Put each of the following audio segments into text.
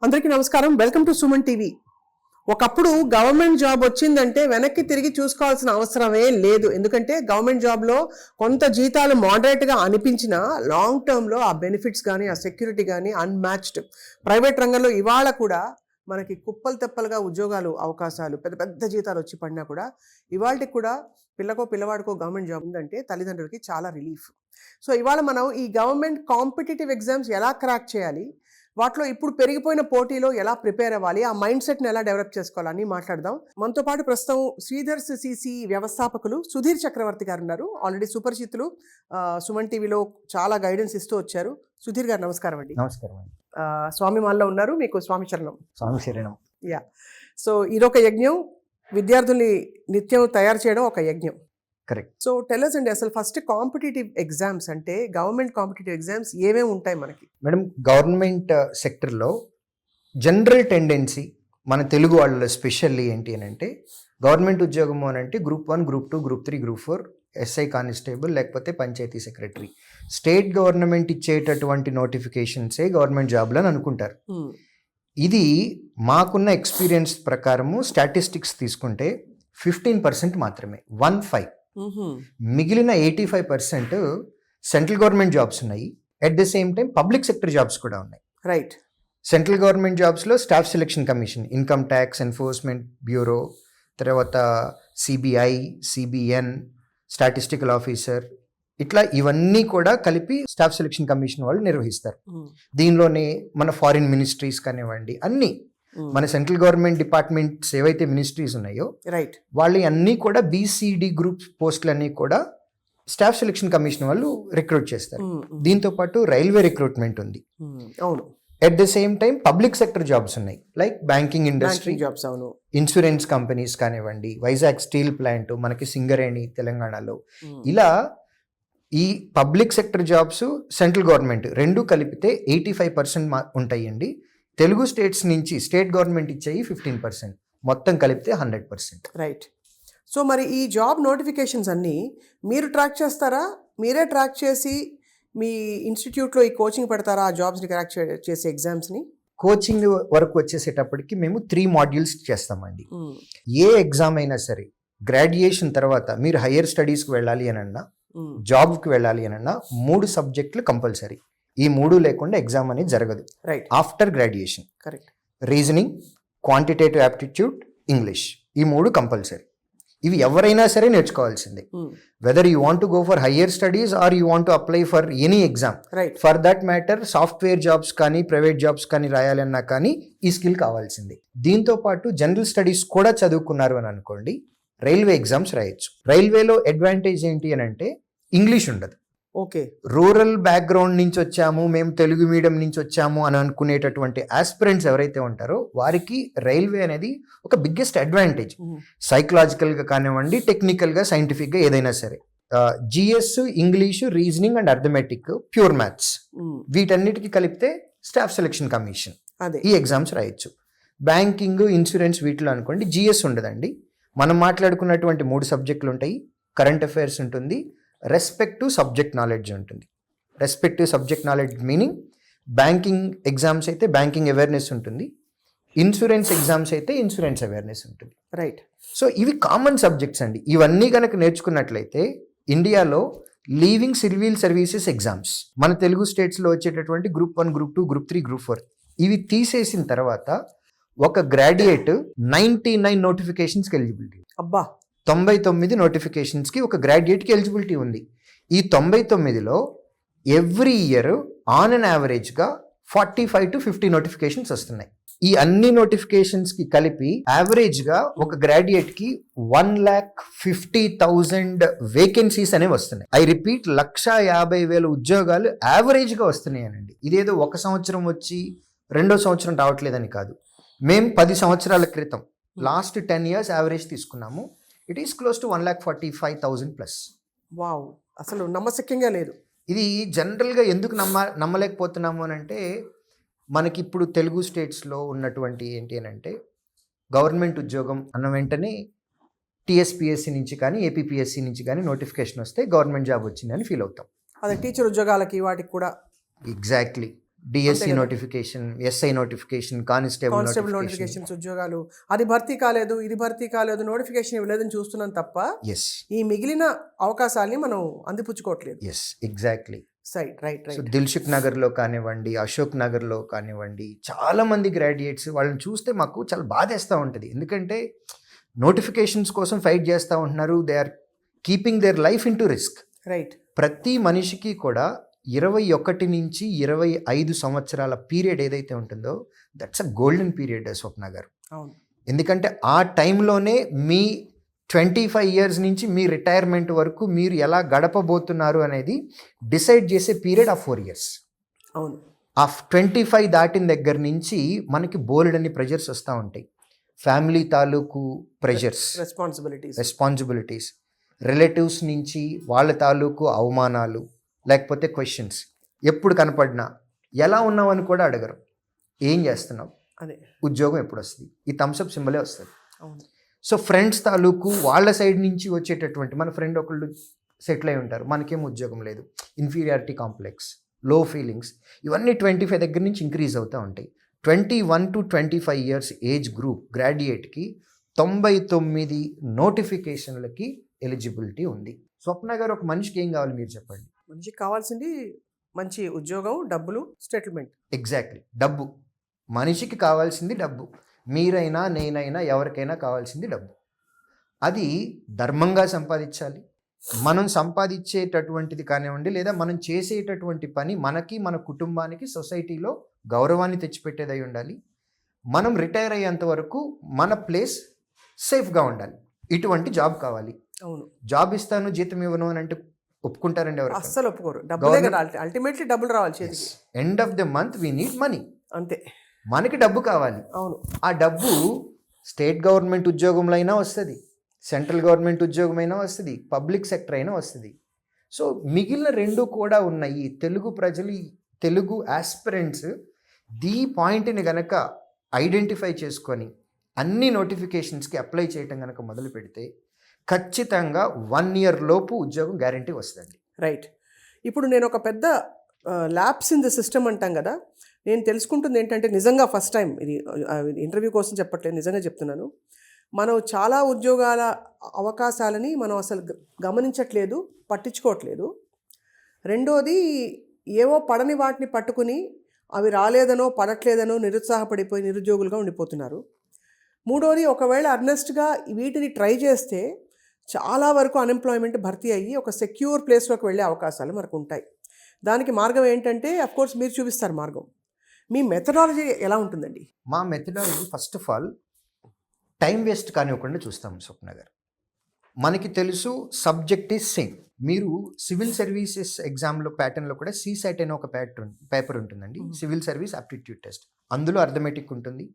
అందరికీ నమస్కారం. Welcome to Suman TV. ఒకప్పుడు గవర్నమెంట్ జాబ్ వచ్చిందంటే వెనక్కి తిరిగి చూసుకోవాల్సిన అవసరమే లేదు. ఎందుకంటే గవర్నమెంట్ జాబ్లో కొంత జీతాలు మోడరేట్గా అనిపించినా లాంగ్ టర్మ్లో ఆ బెనిఫిట్స్ కానీ ఆ సెక్యూరిటీ కానీ అన్మ్యాచ్డ్. ప్రైవేట్ రంగంలో ఇవాళ కూడా మనకి కుప్పలు తెప్పలుగా ఉద్యోగాలు అవకాశాలు పెద్ద పెద్ద జీతాలు వచ్చి పడినా కూడా ఇవాళకి కూడా పిల్లవాడికో గవర్నమెంట్ జాబ్ ఉందంటే తల్లిదండ్రులకి చాలా రిలీఫ్. సో ఇవాళ మనం ఈ గవర్నమెంట్ కాంపిటేటివ్ ఎగ్జామ్స్ ఎలా క్రాక్ చేయాలి, వాటిలో ఇప్పుడు పెరిగిపోయిన పోటీలో ఎలా ప్రిపేర్ అవ్వాలి, ఆ మైండ్ సెట్ని ఎలా డెవలప్ చేసుకోవాలని మాట్లాడదాం. మనతో పాటు ప్రస్తుతం శ్రీధర్ సిసి వ్యవస్థాపకులు సుధీర్ చక్రవర్తి గారు ఉన్నారు. ఆల్రెడీ సుపరిచితులు, సుమన్ టీవీలో చాలా గైడెన్స్ ఇస్తూ వచ్చారు. సుధీర్ గారు నమస్కారం అండి. నమస్కారం అండి. స్వామి మాల్లో ఉన్నారు. మీకు స్వామి చరణం. స్వామి శరణం. యా. సో ఇదొక యజ్ఞం, విద్యార్థుల్ని నిత్యం తయారు చేయడం ఒక యజ్ఞం. కరెక్ట్. సో టెల్లర్స్ అండి, అసలు ఫస్ట్ కాంపిటేటివ్ ఎగ్జామ్స్ అంటే గవర్నమెంట్ కాంపిటేటివ్ ఎగ్జామ్స్ ఏమేమి ఉంటాయి మనకి? మేడం, గవర్నమెంట్ సెక్టర్లో జనరల్ టెండెన్సీ మన తెలుగు వాళ్ళలో స్పెషల్లీ ఏంటి అని అంటే, గవర్నమెంట్ ఉద్యోగము అని అంటే group 1, group 2, group 3, group 4, SI constable లేకపోతే పంచాయతీ సెక్రటరీ. స్టేట్ గవర్నమెంట్ ఇచ్చేటటువంటి నోటిఫికేషన్సే గవర్నమెంట్ జాబ్లు అని అనుకుంటారు. ఇది మాకున్న ఎక్స్పీరియన్స్ ప్రకారము స్టాటిస్టిక్స్ తీసుకుంటే 15% మాత్రమే, 15. మిగిలిన 85% సెంట్రల్ గవర్నమెంట్ జాబ్స్ ఉన్నాయి. At the same time public sector jobs కూడా ఉన్నాయి. రైట్. సెంట్రల్ గవర్నమెంట్ జాబ్స్లో staff selection commission, income tax enforcement bureau, తర్వాత సిబిఐ, సిబిఎన్, స్టాటిస్టికల్ ఆఫీసర్, ఇట్లా ఇవన్నీ కూడా కలిపి స్టాఫ్ సెలక్షన్ కమిషన్ వాళ్ళు నిర్వహిస్తారు. దీనిలోనే మన ఫారిన్ మినిస్ట్రీస్ కానివ్వండి, అన్నీ మన సెంట్రల్ గవర్నమెంట్ డిపార్ట్మెంట్స్ ఏవైతే మినిస్ట్రీస్ ఉన్నాయో రైట్, వాళ్ళు అన్నీ కూడా బీసీడీ గ్రూప్ పోస్టులన్నీ కూడా స్టాఫ్ సెలక్షన్ కమిషన్ వాళ్ళు రిక్రూట్ చేస్తారు. దీంతో పాటు రైల్వే రిక్రూట్మెంట్ ఉంది. అవును. At the same time public sector jobs ఉన్నాయి, లైక్ బ్యాంకింగ్ ఇండస్ట్రీ జాబ్స్. అవును. ఇన్సూరెన్స్ కంపెనీస్ కానివ్వండి, వైజాగ్ స్టీల్ ప్లాంట్, మనకి సింగరేణి తెలంగాణలో. ఇలా ఈ public sector jobs central government రెండు కలిపితే 85% ఉంటాయండి. తెలుగు స్టేట్స్ నుంచి స్టేట్ గవర్నమెంట్ ఇచ్చేవి 15%, మొత్తం కలిపితే 100%. రైట్. సో మరి ఈ జాబ్ నోటిఫికేషన్స్ అన్నీ మీరు ట్రాక్ చేస్తారా? మీరే ట్రాక్ చేసి మీ ఇన్స్టిట్యూట్లో ఈ కోచింగ్ పెడతారా ఆ జాబ్స్ని క్రాక్ చేసే ఎగ్జామ్స్ని? కోచింగ్ వరకు వచ్చేసేటప్పటికి మేము 3 మాడ్యూల్స్ చేస్తామండి. ఏ ఎగ్జామ్ అయినా సరే గ్రాడ్యుయేషన్ తర్వాత మీరు హయ్యర్ స్టడీస్కి వెళ్ళాలి అనన్నా, జాబ్కి వెళ్ళాలి అనన్నా 3 సబ్జెక్టులు కంపల్సరీ. ఈ 3 లేకుండా ఎగ్జామ్ అనేది జరగదు. Right. After graduation. Correct. Reasoning, quantitative aptitude, English, ఈ 3 కంపల్సరీ. ఇవి ఎవరైనా సరే నేర్చుకోవాల్సిందే. Whether you want to go for higher studies or you want to apply for any exam. Right. For that matter software jobs కానీ private jobs కానీ రాయాలన్నా కానీ ఈ స్కిల్ కావాల్సిందే. దీంతో పాటు జనరల్ స్టడీస్ కూడా చదువుకున్నారు అని అనుకోండి, రైల్వే ఎగ్జామ్స్ రాయొచ్చు. రైల్వేలో అడ్వాంటేజ్ ఏంటి అని అంటే ఇంగ్లీష్ ఉండదు. ఓకే. రూరల్ బ్యాక్గ్రౌండ్ నుంచి వచ్చాము, మేము తెలుగు మీడియం నుంచి వచ్చాము అని అనుకునేటటువంటి ఆస్పిరెంట్స్ ఎవరైతే ఉంటారో వారికి రైల్వే అనేది ఒక బిగ్గెస్ట్ అడ్వాంటేజ్. సైకలాజికల్గా కానివ్వండి, టెక్నికల్గా, సైంటిఫిక్గా ఏదైనా సరే. GS, English, reasoning and arithmetic, pure maths, వీటన్నిటికీ కలిపితే స్టాఫ్ సెలక్షన్ కమిషన్ ఈ ఎగ్జామ్స్ రాయొచ్చు. బ్యాంకింగ్, ఇన్సూరెన్స్ వీటిలో అనుకోండి జిఎస్ ఉండదండి. మనం మాట్లాడుకున్నటువంటి 3 సబ్జెక్టులు ఉంటాయి. కరెంట్ అఫైర్స్ ఉంటుంది, రెస్పెక్టివ్ సబ్జెక్ట్ నాలెడ్జ్ ఉంటుంది. Respective subject knowledge meaning banking exams అయితే బ్యాంకింగ్ అవేర్నెస్ ఉంటుంది, ఇన్సూరెన్స్ ఎగ్జామ్స్ అయితే ఇన్సూరెన్స్ అవేర్నెస్ ఉంటుంది. రైట్. సో ఇవి కామన్ సబ్జెక్ట్స్ అండి. ఇవన్నీ కనుక నేర్చుకున్నట్లయితే ఇండియాలో లీవింగ్ సివిల్ సర్వీసెస్ ఎగ్జామ్స్ మన తెలుగు స్టేట్స్లో వచ్చేటటువంటి గ్రూప్ 1, గ్రూప్ 2, గ్రూప్ 3, గ్రూప్ 4 ఇవి తీసేసిన తర్వాత ఒక గ్రాడ్యుయేట్ 99 నోటిఫికేషన్స్కి ఎలిజిబిలిటీ. అబ్బా. 99 నోటిఫికేషన్స్కి ఒక గ్రాడ్యుయేట్కి ఎలిజిబిలిటీ ఉంది. ఈ 99లో ఎవ్రీ ఇయర్ ఆన్ అన్ యావరేజ్గా 45 to 50 నోటిఫికేషన్స్ వస్తున్నాయి. ఈ అన్ని నోటిఫికేషన్స్కి కలిపి యావరేజ్గా ఒక గ్రాడ్యుయేట్కి 1,50,000 వేకెన్సీస్ అనేవి వస్తున్నాయి. ఐ రిపీట్, 1,50,000 ఉద్యోగాలు యావరేజ్గా వస్తున్నాయి అనండి. ఇదేదో ఒక సంవత్సరం వచ్చి రెండో సంవత్సరం రావట్లేదని కాదు. మేము 10 సంవత్సరాల క్రితం లాస్ట్ 10 years యావరేజ్ తీసుకున్నాము. It is close to 1,45,000+. Wow, అసలు నమ్మశక్యంగా లేదు. ఇది జనరల్గా ఎందుకు నమ్మలేకపోతున్నాము అని అంటే, మనకి ఇప్పుడు తెలుగు స్టేట్స్లో ఉన్నటువంటి ఏంటి అని అంటే, గవర్నమెంట్ ఉద్యోగం అన్న వెంటనే టీఎస్పీఎస్సీ నుంచి కానీ ఏపీపీఎస్సీ నుంచి కానీ నోటిఫికేషన్ వస్తే గవర్నమెంట్ జాబ్ వచ్చిందని ఫీల్ అవుతాం. అదే టీచర్ ఉద్యోగాలకి వాటికి కూడా. ఎగ్జాక్ట్లీ. డిఎస్సి కదా. Notification, SI notification, constable constable notification. Notifications ఉద్యోగాలు, అది భర్తీ కాలేదు, ఇది భర్తీ కాలేదు, నోటిఫికేషన్ ఇవ్వలేదని చూస్తున్నాం తప్ప ఎస్ ఈ మిగిలిన అవకాశాలని మనం అందిపుచ్చుకోవట్లేదు. Yes exactly. రైట్ సో దిల్సుఖ్ నగర్లో కానివ్వండి, అశోక్ నగర్లో కానివ్వండి, చాలా మంది గ్రాడ్యుయేట్స్ వాళ్ళని చూస్తే మాకు చాలా బాధేస్తూ ఉంటుంది. ఎందుకంటే నోటిఫికేషన్స్ కోసం ఫైట్ చేస్తూ ఉంటున్నారు. They are keeping their life in to risk. Right. ప్రతి మనిషికి కూడా 21 నుంచి 25 సంవత్సరాల పీరియడ్ ఏదైతే ఉంటుందో దట్స్ అ గోల్డెన్ పీరియడ్ స్వప్న గారు. అవును. ఎందుకంటే ఆ టైంలోనే మీ 25 ఇయర్స్ నుంచి మీ రిటైర్మెంట్ వరకు మీరు ఎలా గడపబోతున్నారు అనేది డిసైడ్ చేసే పీరియడ్ ఆ 4 ఇయర్స్. అవును. ఆ 25 దాటిన దగ్గర నుంచి మనకి బోలెడన్ని ప్రెజర్స్ వస్తూ ఉంటాయి. ఫ్యామిలీ తాలూకు ప్రెజర్స్, రెస్పాన్సిబిలిటీస్, రిలేటివ్స్ నుంచి వాళ్ళ తాలూకు అవమానాలు, లేకపోతే క్వశ్చన్స్. ఎప్పుడు కనపడినా ఎలా ఉన్నావని కూడా అడగరు. ఏం చేస్తున్నావు, అదే ఉద్యోగం ఎప్పుడు వస్తుంది, ఈ థమ్స్అప్ సింబలే వస్తుంది. అవును. సో ఫ్రెండ్స్ తాలూకు వాళ్ళ సైడ్ నుంచి వచ్చేటటువంటి, మన ఫ్రెండ్ ఒకళ్ళు సెటిల్ అయి ఉంటారు, మనకేం ఉద్యోగం లేదు, ఇన్ఫీరియారిటీ కాంప్లెక్స్, లో ఫీలింగ్స్, ఇవన్నీ 25 దగ్గర నుంచి ఇంక్రీజ్ అవుతూ ఉంటాయి. 21 to 25 ఇయర్స్ ఏజ్ గ్రూప్ గ్రాడ్యుయేట్కి 99 నోటిఫికేషన్లకి ఎలిజిబిలిటీ ఉంది. స్వప్న గారు, ఒక మనిషికి ఏం కావాలి మీరు చెప్పండి? మనిషికి కావాల్సింది మంచి ఉద్యోగం, డబ్బులు, సెటిల్మెంట్. ఎగ్జాక్ట్లీ, డబ్బు. మనిషికి కావాల్సింది డబ్బు. మీరైనా నేనైనా ఎవరికైనా కావాల్సింది డబ్బు. అది ధర్మంగా సంపాదించాలి. మనం సంపాదించేటటువంటిది కానివ్వండి, లేదా మనం చేసేటటువంటి పని మనకి, మన కుటుంబానికి, సొసైటీలో గౌరవాన్ని తెచ్చిపెట్టేదై ఉండాలి. మనం రిటైర్ అయ్యేంత వరకు మన ప్లేస్ సేఫ్గా ఉండాలి. ఇటువంటి జాబ్ కావాలి. అవును. జాబ్ ఇస్తాను, జీతం ఇవ్వను అని అంటే ఒప్పుకుంటారండి ఎవరు? అస్సలు ఒప్పుకోరు. డబ్బులే కదా, అల్టిమేట్లీ డబ్బులు రావాలి చేతికి. End of the month we need money. అంతే. మనకి డబ్బు కావాలి. అవును. ఆ డబ్బు స్టేట్ గవర్నమెంట్ ఉద్యోగంలో అయినా వస్తుంది, సెంట్రల్ గవర్నమెంట్ ఉద్యోగం అయినా వస్తుంది, పబ్లిక్ సెక్టర్ అయినా వస్తుంది. సో మిగిలిన రెండు కూడా ఉన్నాయి. తెలుగు ప్రజలు, తెలుగు ఆస్పిరెంట్స్ దీ పాయింట్ని గనక ఐడెంటిఫై చేసుకొని అన్ని నోటిఫికేషన్స్కి అప్లై చేయటం కనుక మొదలు పెడితే ఖచ్చితంగా 1 year లోపు ఉద్యోగం గ్యారంటీ వస్తుంది. రైట్. ఇప్పుడు నేను ఒక పెద్ద ల్యాప్స్ ఇన్ ద సిస్టమ్ అంటాం కదా, నేను తెలుసుకుంటుంది ఏంటంటే, నిజంగా ఫస్ట్ టైం ఇది ఇంటర్వ్యూ కోసం చెప్పట్లేదు, నిజంగా చెప్తున్నాను. మనం చాలా ఉద్యోగాల అవకాశాలని మనం అసలు గమనించట్లేదు, పట్టించుకోవట్లేదు. రెండోది, ఏవో పడని వాటిని పట్టుకుని అవి రాలేదనో పడట్లేదనో నిరుత్సాహపడిపోయి నిరుద్యోగులుగా ఉండిపోతున్నారు. మూడోది, ఒకవేళ అర్నెస్ట్గా వీటిని ట్రై చేస్తే చాలా వరకు అన్ఎంప్లాయ్మెంట్ భర్తీ అయ్యి ఒక సెక్యూర్ ప్లేస్లోకి వెళ్ళే అవకాశాలు మనకు ఉంటాయి. దానికి మార్గం ఏంటంటే, అఫ్కోర్స్ మీరు చూపిస్తారు మార్గం. మీ మెథడాలజీ ఎలా ఉంటుందండి? మా methodology first of all time waste కానివ్వకుండా చూస్తాం స్వప్న గారు. మనకి తెలుసు సబ్జెక్ట్ ఈజ్ సేమ్. మీరు సివిల్ సర్వీసెస్ ఎగ్జామ్లో ప్యాటర్న్లో కూడా CSAT అనే ఒక పేపర్ ఉంటుందండి, సివిల్ సర్వీస్ ఆప్టిట్యూడ్ టెస్ట్. అందులో అర్థమెటిక్ ఉంటుంది,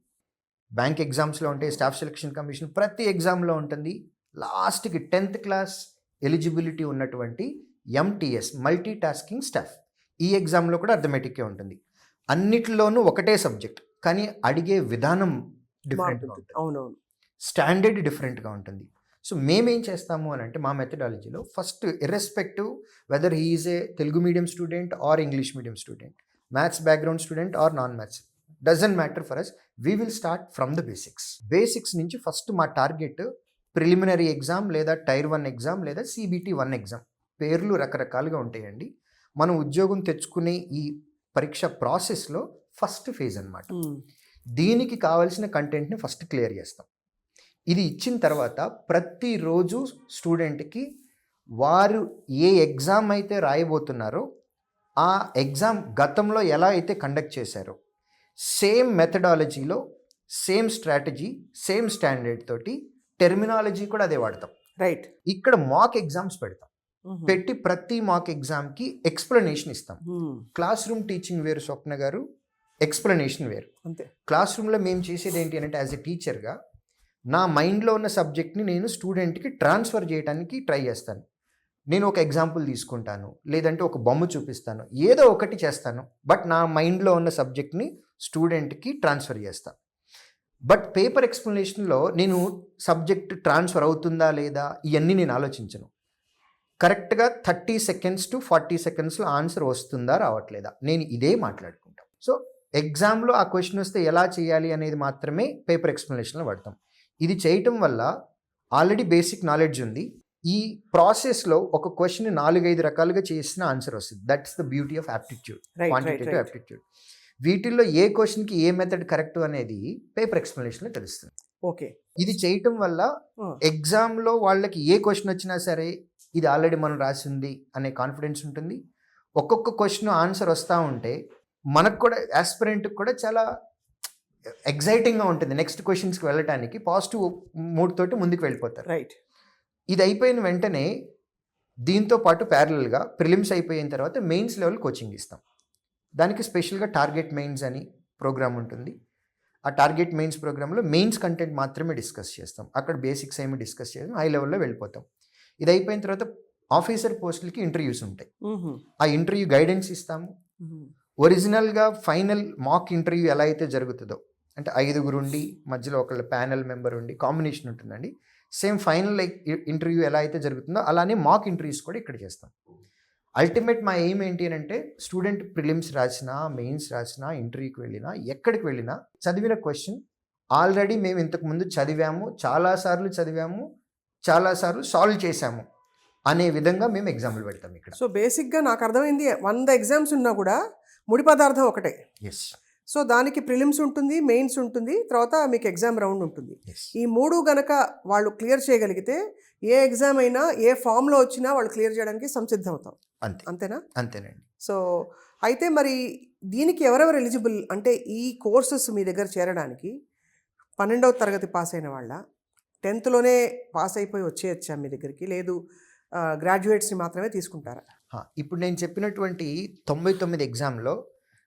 బ్యాంక్ ఎగ్జామ్స్లో ఉంటాయి, స్టాఫ్ సెలక్షన్ కమిషన్ ప్రతి ఎగ్జామ్లో ఉంటుంది. లాస్ట్కి 10th క్లాస్ ఎలిజిబిలిటీ ఉన్నటువంటి MTS, మల్టీ టాస్కింగ్ స్టాఫ్, ఈ ఎగ్జామ్లో కూడా అర్థమెటిక్కే ఉంటుంది. అన్నిటిలోనూ ఒకటే సబ్జెక్ట్, కానీ అడిగే విధానం డిఫరెంట్గా ఉంటుంది. అవునవును. స్టాండర్డ్ డిఫరెంట్గా ఉంటుంది. సో మేమేం చేస్తాము అని అంటే, మా మెథడాలజీలో first irrespective whether he is a Telugu medium student or English medium student, maths background student or non maths, doesn't matter for us. We will start from the basics నుంచి. ఫస్ట్ మా టార్గెట్ ప్రిలిమినరీ ఎగ్జామ్, లేదా Tier 1 exam, లేదా CBT 1 exam. పేర్లు రకరకాలుగా ఉంటాయండి. మనం ఉద్యోగం తెచ్చుకునే ఈ పరీక్ష ప్రాసెస్లో ఫస్ట్ ఫేజ్ అన్నమాట. దీనికి కావాల్సిన కంటెంట్ని ఫస్ట్ క్లియర్ చేస్తాం. ఇది ఇచ్చిన తర్వాత ప్రతిరోజు స్టూడెంట్కి వారు ఏ ఎగ్జామ్ అయితే రాయబోతున్నారో ఆ ఎగ్జామ్ గతంలో ఎలా అయితే కండక్ట్ చేశారో సేమ్ మెథడాలజీలో, సేమ్ స్ట్రాటజీ, సేమ్ స్టాండర్డ్ తోటి టెర్మినాలజీ కూడా అదే వాడతాం. రైట్. ఇక్కడ మాక్ ఎగ్జామ్స్ పెడతాం. పెట్టి ప్రతి మాక్ ఎగ్జామ్కి ఎక్స్ప్లెనేషన్ ఇస్తాం. క్లాస్ రూమ్ టీచింగ్ వేరు స్వప్న గారు, ఎక్స్ప్లెనేషన్ వేరు. అంతే. క్లాస్ రూమ్లో మేము చేసేది ఏంటి అంటే, యాజ్ ఎ టీచర్గా నా మైండ్లో ఉన్న సబ్జెక్ట్ని నేను స్టూడెంట్కి ట్రాన్స్ఫర్ చేయడానికి ట్రై చేస్తాను. నేను ఒక ఎగ్జాంపుల్ తీసుకుంటాను, లేదంటే ఒక బొమ్మ చూపిస్తాను, ఏదో ఒకటి చేస్తాను. బట్ నా మైండ్లో ఉన్న సబ్జెక్ట్ని స్టూడెంట్కి ట్రాన్స్ఫర్ చేస్తాను. బట్ పేపర్ ఎక్స్ప్లెనేషన్లో నేను సబ్జెక్ట్ ట్రాన్స్ఫర్ అవుతుందా లేదా ఇవన్నీ నేను ఆలోచించను. కరెక్ట్గా 30 seconds to 40 secondsలో ఆన్సర్ వస్తుందా రావట్లేదా, నేను ఇదే మాట్లాడుకుంటాను. సో ఎగ్జామ్లో ఆ క్వశ్చన్ వస్తే ఎలా చేయాలి అనేది మాత్రమే పేపర్ ఎక్స్ప్లెనేషన్లో వాడతాం. ఇది చేయటం వల్ల ఆల్రెడీ బేసిక్ నాలెడ్జ్ ఉంది. ఈ ప్రాసెస్లో ఒక క్వశ్చన్ 4-5 రకాలుగా చేసిన ఆన్సర్ వస్తుంది. That's the beauty of aptitude, quantitative aptitude. వీటిల్లో ఏ క్వశ్చన్కి ఏ మెథడ్ కరెక్ట్ అనేది పేపర్ ఎక్స్ప్లెనేషన్లో తెలుస్తుంది. ఓకే, ఇది చేయటం వల్ల ఎగ్జామ్లో వాళ్ళకి ఏ క్వశ్చన్ వచ్చినా సరే ఇది ఆల్రెడీ మనం రాసింది అనే కాన్ఫిడెన్స్ ఉంటుంది. ఒక్కొక్క క్వశ్చన్ ఆన్సర్ వస్తూ ఉంటే మనకు కూడా యాస్పిరెంట్కి కూడా చాలా ఎగ్జైటింగ్గా ఉంటుంది. నెక్స్ట్ క్వశ్చన్స్కి వెళ్ళటానికి పాజిటివ్ మూడ్ తోటి ముందుకు వెళ్ళిపోతారు. రైట్. ఇది అయిపోయిన వెంటనే దీంతో పాటు ప్యారలల్గా ప్రిలిమ్స్ అయిపోయిన తర్వాత మెయిన్స్ లెవెల్ కోచింగ్ ఇస్తాం. దానికి స్పెషల్గా టార్గెట్ మెయిన్స్ అని ప్రోగ్రామ్ ఉంటుంది. ఆ టార్గెట్ మెయిన్స్ ప్రోగ్రాంలో మెయిన్స్ కంటెంట్ మాత్రమే డిస్కస్ చేస్తాం. అక్కడ బేసిక్స్ ఏమి డిస్కస్ చేస్తాం, హై లెవెల్లో వెళ్ళిపోతాం. ఇది అయిపోయిన తర్వాత ఆఫీసర్ పోస్టులకి ఇంటర్వ్యూస్ ఉంటాయి. ఆ ఇంటర్వ్యూ గైడెన్స్ ఇస్తాము. ఒరిజినల్గా ఫైనల్ మాక్ ఇంటర్వ్యూ ఎలా అయితే జరుగుతుందో, అంటే 5 ఉండి మధ్యలో ఒకళ్ళ ప్యానెల్ మెంబర్ ఉండి కాంబినేషన్ ఉంటుందండి. సేమ్ ఫైనల్ ఇంటర్వ్యూ ఎలా అయితే జరుగుతుందో అలానే మాక్ ఇంటర్వ్యూస్ కూడా ఇక్కడ చేస్తాం. అల్టిమేట్ మా ఎయిమ్ ఏంటి అని అంటే స్టూడెంట్ ప్రిలిమ్స్ రాసినా, మెయిన్స్ రాసినా, ఇంటర్వ్యూకి వెళ్ళినా, ఎక్కడికి వెళ్ళినా చదివిన క్వశ్చన్ ఆల్రెడీ మేము ఇంతకుముందు చదివాము, చాలాసార్లు చదివాము, చాలాసార్లు సాల్వ్ చేశాము అనే విధంగా మేము ఎగ్జామ్లు పెడతాం ఇక్కడ. సో బేసిక్గా నాకు అర్థమైంది, 100 ఎగ్జామ్స్ ఉన్నా కూడా ముడి పదార్థం ఒకటే. ఎస్. సో దానికి ప్రిలిమ్స్ ఉంటుంది, మెయిన్స్ ఉంటుంది, తర్వాత మీకు ఎగ్జామ్ రౌండ్ ఉంటుంది. ఈ 3 గనక వాళ్ళు క్లియర్ చేయగలిగితే ఏ ఎగ్జామ్ అయినా ఏ ఫామ్లో వచ్చినా వాళ్ళు క్లియర్ చేయడానికి సంసిద్ధం అవుతాం. అంతేనా? అంతేనండి. సో అయితే మరి దీనికి ఎవరెవరు ఎలిజిబుల్? అంటే ఈ కోర్సెస్ మీ దగ్గర చేరడానికి 12వ తరగతి పాస్ అయిన వాళ్ళ, 10థ్లోనే పాస్ అయిపోయి వచ్చేయచ్చా మీ దగ్గరికి, లేదు గ్రాడ్యుయేట్స్ని మాత్రమే తీసుకుంటారా? ఇప్పుడు నేను చెప్పినటువంటి 99 ఎగ్జామ్లో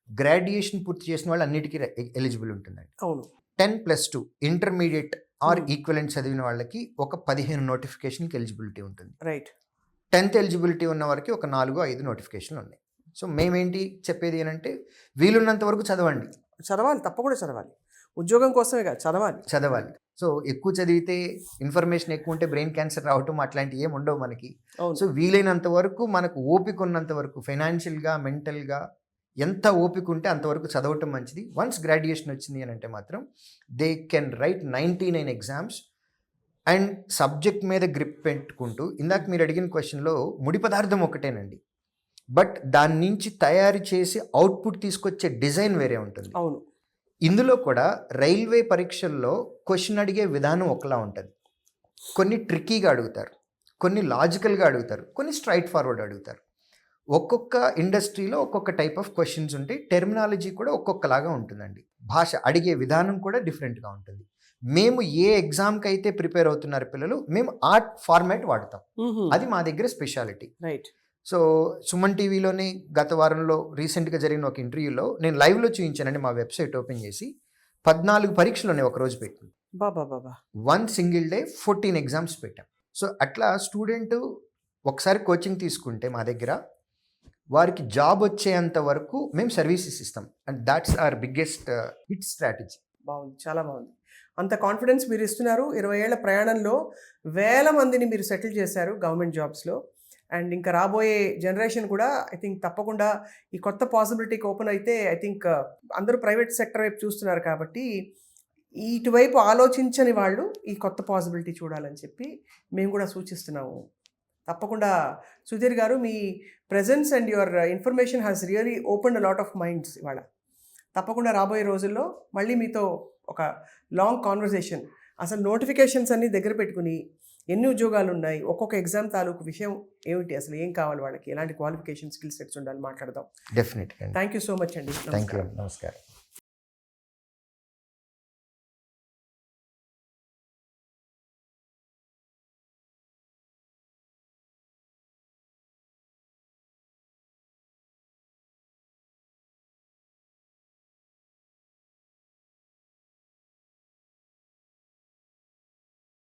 గ్రాడ్యుయేషన్ పూర్తి చేసిన వాళ్ళు అన్నిటికీ ఎలిజిబుల్ ఉంటుందండి. అవును. 10+2 ఇంటర్మీడియట్ ఆర్ ఈక్వలెంట్ చదివిన వాళ్ళకి ఒక 15 నోటిఫికేషన్కి ఎలిజిబిలిటీ ఉంటుంది. రైట్. 10th ఎలిజిబిలిటీ ఉన్న వారికి ఒక 4-5 నోటిఫికేషన్లు ఉన్నాయి. సో మేమేంటి చెప్పేది ఏంటంటే వీలున్నంత వరకు చదవండి. చదవాలి, తప్పకుండా చదవాలి. ఉద్యోగం కోసమే కాదు, చదవాలి. సో ఎక్కువ చదివితే ఇన్ఫర్మేషన్ ఎక్కువ ఉంటే బ్రెయిన్ క్యాన్సర్ రావటం అట్లాంటివి ఏమి ఉండవు మనకి. సో వీలైనంత వరకు మనకు ఓపిక ఉన్నంత వరకు ఫైనాన్షియల్గా, మెంటల్గా ఎంత ఓపిక ఉంటే అంతవరకు చదవటం మంచిది. వన్స్ గ్రాడ్యుయేషన్ వచ్చింది అని అంటే మాత్రం they can write 99 exams and subject మీద గ్రిప్ పెట్టుకుంటూ, ఇందాక మీరు అడిగిన క్వశ్చన్లో ముడి పదార్థం ఒకటేనండి, బట్ దాని నుంచి తయారు చేసి అవుట్పుట్ తీసుకొచ్చే డిజైన్ వేరే ఉంటుంది. అవును. ఇందులో కూడా రైల్వే పరీక్షల్లో క్వశ్చన్ అడిగే విధానం ఒకలా ఉంటుంది. కొన్ని ట్రిక్కీగా అడుగుతారు, కొన్ని లాజికల్గా అడుగుతారు, కొన్ని స్ట్రైట్ ఫార్వర్డ్ అడుగుతారు. ఒక్కొక్క ఇండస్ట్రీలో ఒక్కొక్క టైప్ ఆఫ్ క్వశ్చన్స్ ఉంటాయి. టెర్మినాలజీ కూడా ఒక్కొక్కలాగా ఉంటుందండి. భాష అడిగే విధానం కూడా డిఫరెంట్గా ఉంటుంది. మేము ఏ ఎగ్జామ్కి అయితే ప్రిపేర్ అవుతున్నారు పిల్లలు, మేము ఆ ఫార్మాట్ వాడతాం. అది మా దగ్గర స్పెషాలిటీ. రైట్. సో సుమన్ టీవీలోనే గత వారంలో రీసెంట్గా జరిగిన ఒక ఇంటర్వ్యూలో నేను లైవ్లో చూపించానండి. మా వెబ్సైట్ ఓపెన్ చేసి 14 పరీక్షలు ఉన్నాయి ఒకరోజు పెట్టి. బాబా 1 సింగిల్ డే 14 ఎగ్జామ్స్ పెట్టాం. సో అట్లా స్టూడెంట్ ఒకసారి కోచింగ్ తీసుకుంటే మా దగ్గర వారికి జాబ్ వచ్చేంత వరకు మేము సర్వీసెస్ ఇస్తాం. And that's our biggest hit strategy. బాగుంది, చాలా బాగుంది. అంత కాన్ఫిడెన్స్ మీరు ఇస్తున్నారు. 20 ఏళ్ల ప్రయాణంలో వేల మందిని మీరు సెటిల్ చేశారు గవర్నమెంట్ జాబ్స్లో. అండ్ ఇంకా రాబోయే జనరేషన్ కూడా ఐ థింక్ తప్పకుండా ఈ కొత్త పాసిబిలిటీకి ఓపెన్ అయితే ఐ థింక్ అందరూ ప్రైవేట్ సెక్టర్ వైపు చూస్తున్నారు కాబట్టి ఇటువైపు ఆలోచించని వాళ్ళు ఈ కొత్త పాసిబిలిటీ చూడాలని చెప్పి మేము కూడా సూచిస్తున్నాము. తప్పకుండా సుధీర్ గారు, మీ presence and your information has really opened a lot of minds ఇవాళ. తప్పకుండా రాబోయే రోజుల్లో మళ్ళీ మీతో ఒక లాంగ్ కాన్వర్సేషన్, అసలు నోటిఫికేషన్స్ అన్నీ దగ్గర పెట్టుకుని ఎన్ని ఉద్యోగాలు ఉన్నాయి, ఒక్కొక్క ఎగ్జామ్ తాలూకు విషయం ఏమిటి, అసలు ఏం కావాలి వాళ్ళకి, ఎలాంటి క్వాలిఫికేషన్, స్కిల్ సెట్స్ ఉండాలి మాట్లాడదాం. డెఫినెట్గా. థ్యాంక్ యూ సో మచ్ అండి. Thank you. నమస్కారం.